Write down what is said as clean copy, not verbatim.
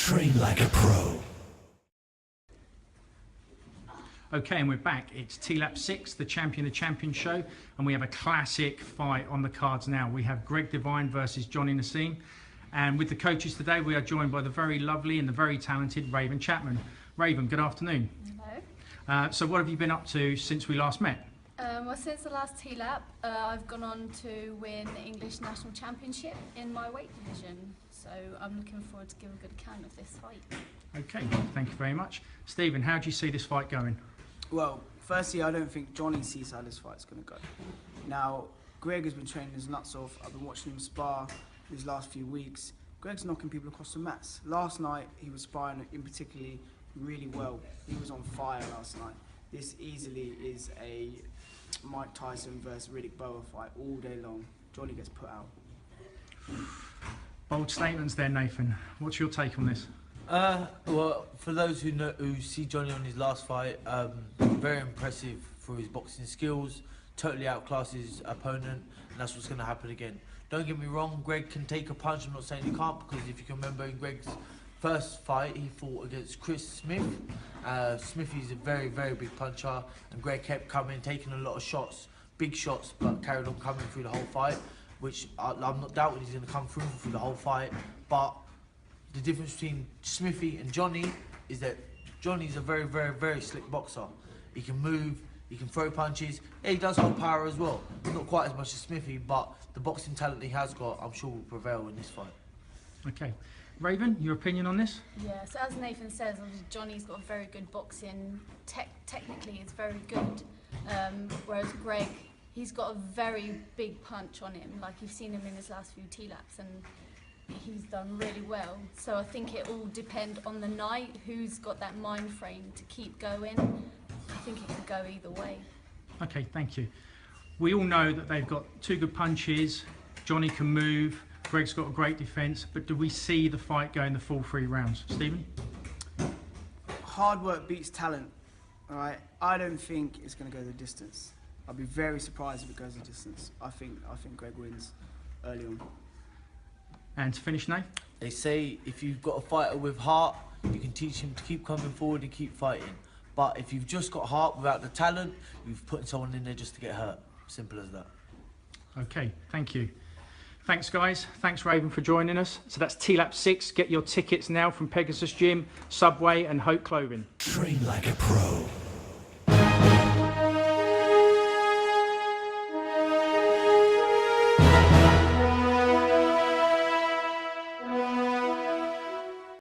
Train like a pro. Okay, and we're back. It's Tlap 6, the Champion of Champions show, and we have a classic fight on the cards now. We have Gregg Devine versus Nasseem, and with the coaches today, we are joined by the very lovely and the very talented Raven Chapman. Raven, good afternoon. Hello. So what have you been up to since we last met? Well, since the last Tlap, I've gone on to win the English National Championship in my weight division. So I'm looking forward to give a good account of this fight. Okay, thank you very much. Stephen, how do you see this fight going? Well, firstly, I don't think Johnny sees how this fight's going to go. Now, Gregg has been training his nuts off. I've been watching him spar these last few weeks. Gregg's knocking people across the mats. Last night, he was sparring in particularly really well. He was on fire last night. This easily is a Mike Tyson versus Riddick Boa fight all day long. Johnny gets put out. Bold statements there, Nathan. What's your take on this? Well, for those who see Johnny on his last fight, very impressive for his boxing skills, totally outclassed his opponent, and that's what's going to happen again. Don't get me wrong, Gregg can take a punch. I'm not saying he can't, because if you can remember in Gregg's first fight, he fought against Chris Smith. Smithy's a very, very big puncher, and Gregg kept coming, taking a lot of shots, big shots, but carried on coming through the whole fight, which I'm not doubting he's going to come through the whole fight. But the difference between Smithy and Johnny is that Johnny's a very, very, very slick boxer. He can move, he can throw punches. Yeah, he does hold power as well. Not quite as much as Smithy, but the boxing talent he has got, I'm sure will prevail in this fight. Okay. Raven, your opinion on this? Yeah, so as Nathan says, Johnny's got a very good boxing. Technically, it's very good. Whereas Gregg, he's got a very big punch on him. Like, you've seen him in his last few Tlaps, and he's done really well. So I think it all depends on the night, who's got that mind frame to keep going. I think it could go either way. Okay, thank you. We all know that they've got two good punches. Johnny can move. Gregg's got a great defence, but do we see the fight going the full 3 rounds? Stephen? Hard work beats talent, all right? I don't think it's going to go the distance. I'd be very surprised if it goes the distance. I think Gregg wins early on. And to finish, Nate? They say if you've got a fighter with heart, you can teach him to keep coming forward and keep fighting. But if you've just got heart without the talent, you've put someone in there just to get hurt. Simple as that. Okay, thank you. Thanks, guys. Thanks, Raven, for joining us. So that's Tlap 6. Get your tickets now from Pegasus Gym, Subway and Hope Clothing. Train like a pro.